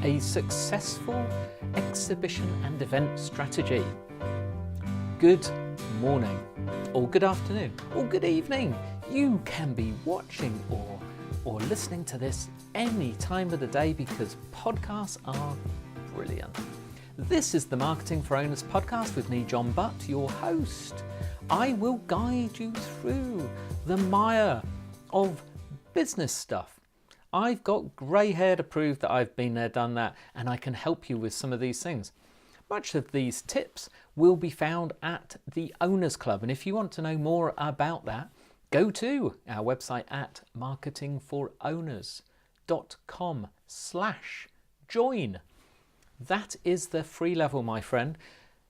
A successful exhibition and event strategy. Good morning, or good afternoon, or good evening. You can be watching or listening to this any time of the day because podcasts are brilliant. This is the Marketing for Owners podcast with me, John Butt, your host. I will guide you through the mire of business stuff. I've got grey hair to prove that I've been there, done that, and I can help you with some of these things. Much of these tips will be found at the Owners Club, and if you want to know more about that, go to our website at marketingforowners.com/join. That is the free level, my friend.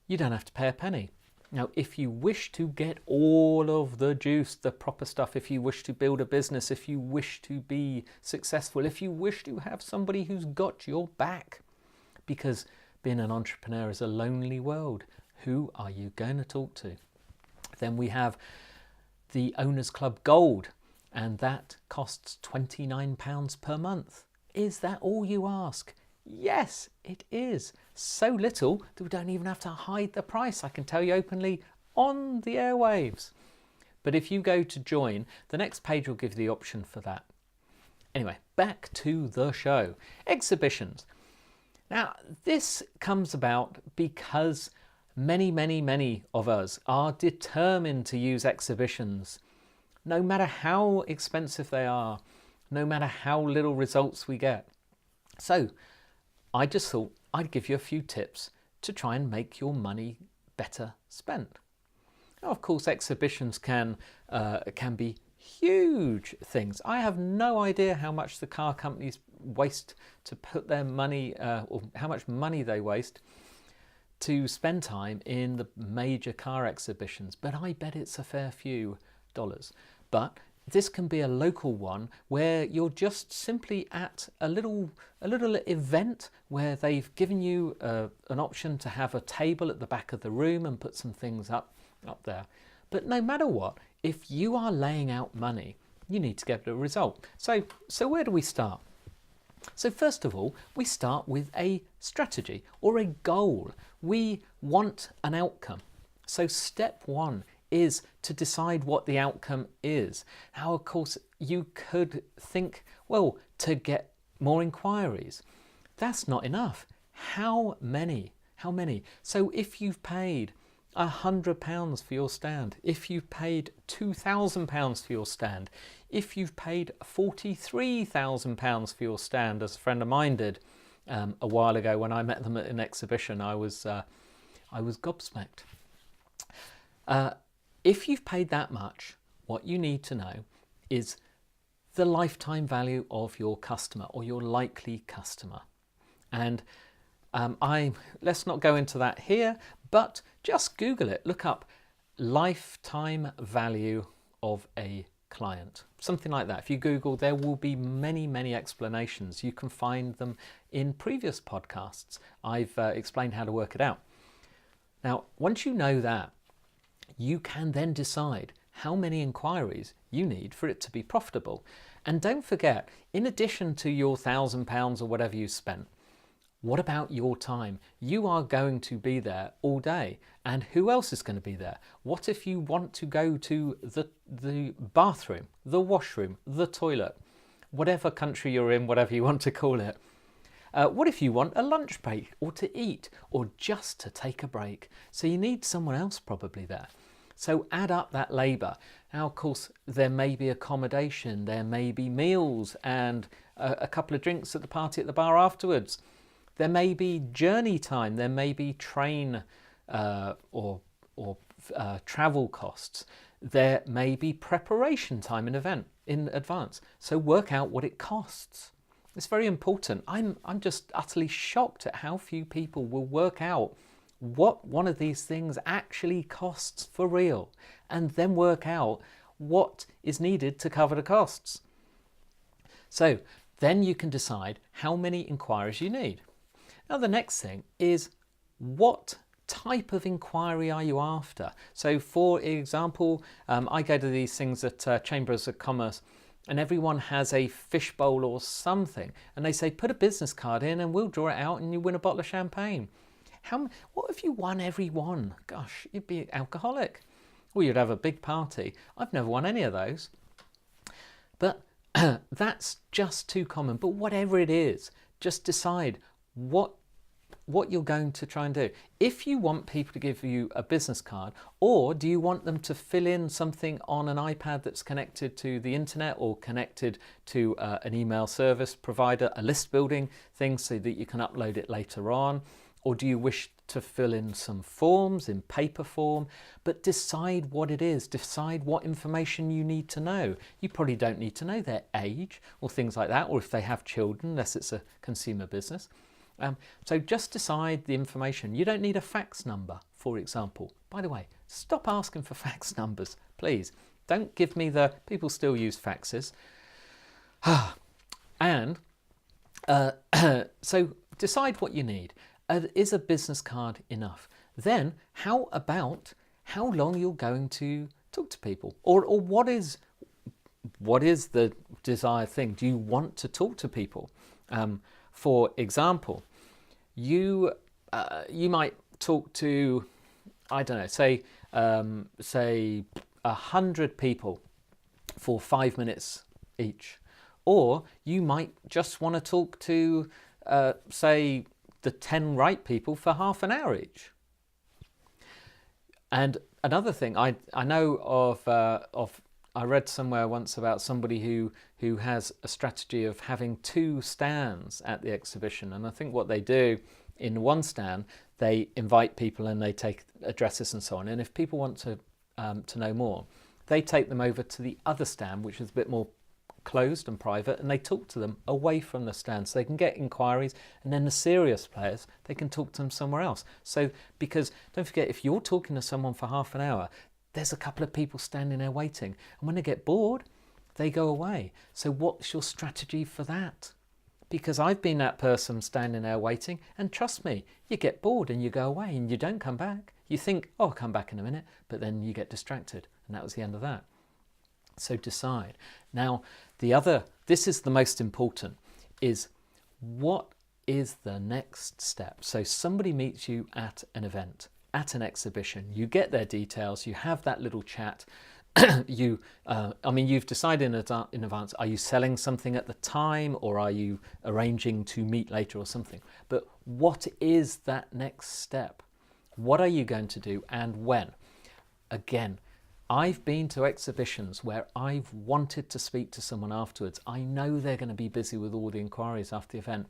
You don't have to pay a penny. Now, if you wish to get all of the juice, the proper stuff, if you wish to build a business, if you wish to be successful, if you wish to have somebody who's got your back, because being an entrepreneur is a lonely world, who are you going to talk to? Then we have the Owners Club Gold, and that costs £29 per month. Is that all you ask? Yes, it is. So little that we don't even have to hide the price. I can tell you openly on the airwaves. But if you go to join, the next page will give you the option for that. Anyway, back to the show. Exhibitions. Now, this comes about because many of us are determined to use exhibitions, no matter how expensive they are, no matter how little results we get. So, I just thought I'd give you a few tips to try and make your money better spent. Now, of course, exhibitions can be huge things. I have no idea how much the car companies waste to put their money, or how much money they waste to spend time in the major car exhibitions, but I bet it's a fair few dollars. But this can be a local one where you're just simply at a little event where they've given you an option to have a table at the back of the room and put some things up there. But no matter what, if you are laying out money, you need to get a result. So where do we start? So first of all, we start with a strategy or a goal. We want an outcome. So step one is to decide what the outcome is. Now, of course, you could think, well, to get more inquiries. That's not enough. How many? So if you've paid £100 for your stand, if you've paid £2,000 for your stand, if you've paid £43,000 for your stand, as a friend of mine did a while ago when I met them at an exhibition, I was gobsmacked. If you've paid that much, what you need to know is the lifetime value of your customer or your likely customer. And let's not go into that here, but just Google it. Look up lifetime value of a client. Something like that. If you Google, there will be many explanations. You can find them in previous podcasts. I've explained how to work it out. Now, once you know that, you can then decide how many inquiries you need for it to be profitable. And don't forget, in addition to your £1,000 or whatever you spent, what about your time? You are going to be there all day. And who else is going to be there? What if you want to go to the bathroom, the washroom, the toilet, whatever country you're in, whatever you want to call it? What if you want a lunch break or to eat or just to take a break? So you need someone else probably there. So add up that labour. Now, of course, there may be accommodation, there may be meals and a couple of drinks at the party at the bar afterwards. There may be journey time, there may be train or travel costs. There may be preparation time in advance. So work out what it costs. It's very important. I'm just utterly shocked at how few people will work out what one of these things actually costs for real, and then work out what is needed to cover the costs. So then you can decide how many inquiries you need. Now the next thing is, what type of inquiry are you after? So for example, I go to these things at Chambers of Commerce and everyone has a fishbowl or something, and they say, put a business card in and we'll draw it out and you win a bottle of champagne. What if you won every one? Gosh, you'd be alcoholic. Or you'd have a big party. I've never won any of those. But that's just too common. But whatever it is, just decide what you're going to try and do. If you want people to give you a business card, or do you want them to fill in something on an iPad that's connected to the internet or connected to an email service provider, a list building thing so that you can upload it later on? Or do you wish to fill in some forms in paper form? But decide what it is, decide what information you need to know. You probably don't need to know their age or things like that, or if they have children, unless it's a consumer business. So just decide the information. You don't need a fax number, for example. By the way, stop asking for fax numbers, please. Don't give me people still use faxes. And so decide what you need. Is a business card enough? Then how about how long you're going to talk to people? Or what is the desired thing? Do you want to talk to people? For example, you might talk to, I don't know, say 100 people for 5 minutes each. Or you might just want to talk to, say, the 10 right people for half an hour each. And another thing I know of I read somewhere once about somebody who has a strategy of having 2 stands at the exhibition, and I think what they do in one stand, they invite people and they take addresses and so on, and if people want to know more, they take them over to the other stand, which is a bit more closed and private, and they talk to them away from the stand so they can get inquiries, and then the serious players, they can talk to them somewhere else. So because don't forget, if you're talking to someone for half an hour, there's a couple of people standing there waiting, and when they get bored, they go away. So what's your strategy for that? Because I've been that person standing there waiting, and trust me, you get bored and you go away and you don't come back. You think, oh, I'll come back in a minute, but then you get distracted, and that was the end of that. So decide. Now, this is the most important, is what is the next step? So somebody meets you at an event, at an exhibition, you get their details, you have that little chat, you've decided in advance, are you selling something at the time, or are you arranging to meet later or something? But what is that next step? What are you going to do and when? Again, I've been to exhibitions where I've wanted to speak to someone afterwards. I know they're going to be busy with all the inquiries after the event,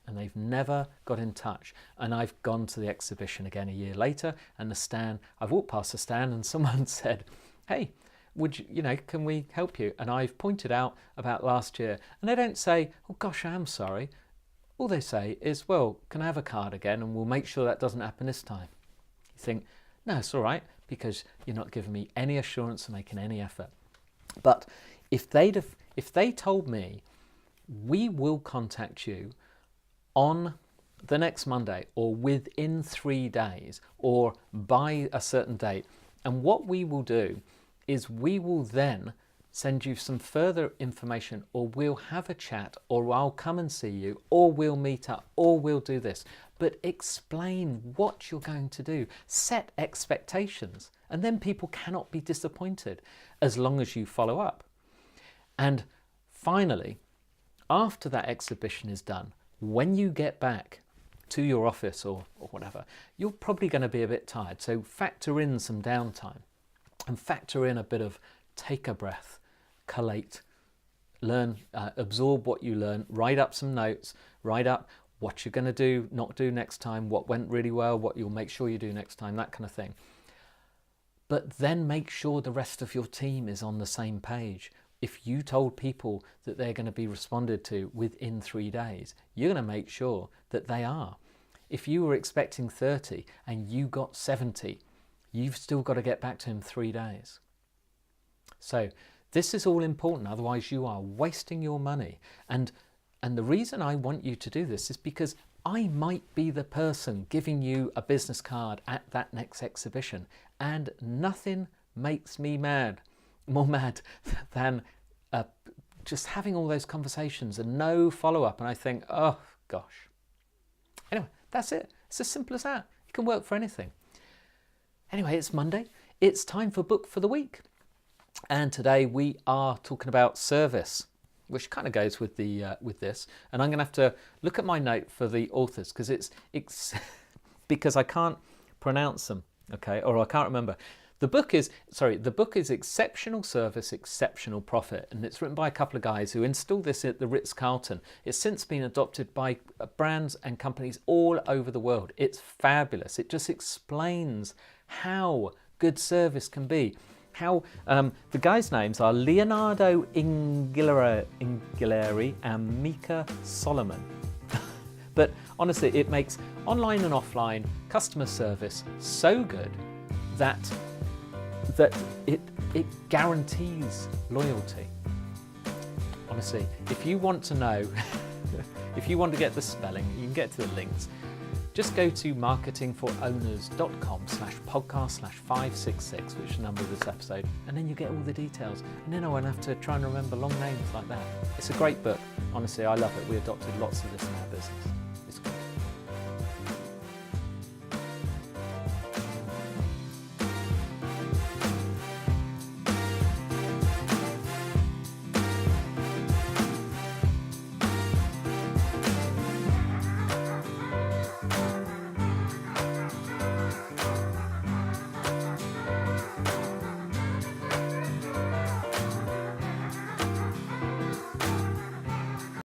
and they've never got in touch. And I've gone to the exhibition again a year later, and I've walked past the stand and someone said, hey, can we help you? And I've pointed out about last year, and they don't say, oh gosh, I'm sorry. All they say is, well, can I have a card again? And we'll make sure that doesn't happen this time. You think, no, it's all right, because you're not giving me any assurance of making any effort. But if they told me, we will contact you on the next Monday, or within 3 days, or by a certain date, and what we will do is we will then send you some further information, or we'll have a chat, or I'll come and see you, or we'll meet up, or we'll do this. But explain what you're going to do. Set expectations, and then people cannot be disappointed as long as you follow up. And finally, after that exhibition is done, when you get back to your office or whatever, you're probably going to be a bit tired. So factor in some downtime, and factor in a bit of take a breath, collate, learn, absorb what you learn, write up some notes, write up what you're going to do, not do next time, what went really well, what you'll make sure you do next time, that kind of thing. But then make sure the rest of your team is on the same page. If you told people that they're going to be responded to within 3 days, you're going to make sure that they are. If you were expecting 30 and you got 70, you've still got to get back to him 3 days. So this is all important, otherwise you are wasting your money. And the reason I want you to do this is because I might be the person giving you a business card at that next exhibition, and nothing makes me more mad than just having all those conversations and no follow-up, and I think, oh gosh. Anyway, that's it. It's as simple as that. It can work for anything. Anyway, it's Monday. It's time for Book for the Week. And today we are talking about service, which kind of goes with with this. And I'm going to have to look at my note for the authors because it's because I can't pronounce them, okay, or I can't remember. The book is Exceptional Service, Exceptional Profit, and it's written by a couple of guys who installed this at the Ritz-Carlton. It's since been adopted by brands and companies all over the world. It's fabulous. It just explains how good service can be. How the guys' names are Leonardo Inghilleri and Mika Solomon. But honestly, it makes online and offline customer service so good that it guarantees loyalty. Honestly, if you want to know, if you want to get the spelling, you can get to the links. Just go to marketingforowners.com/podcast/566, which is the number of this episode, and then you get all the details. And then I won't have to try and remember long names like that. It's a great book. Honestly, I love it. We adopted lots of this in our business.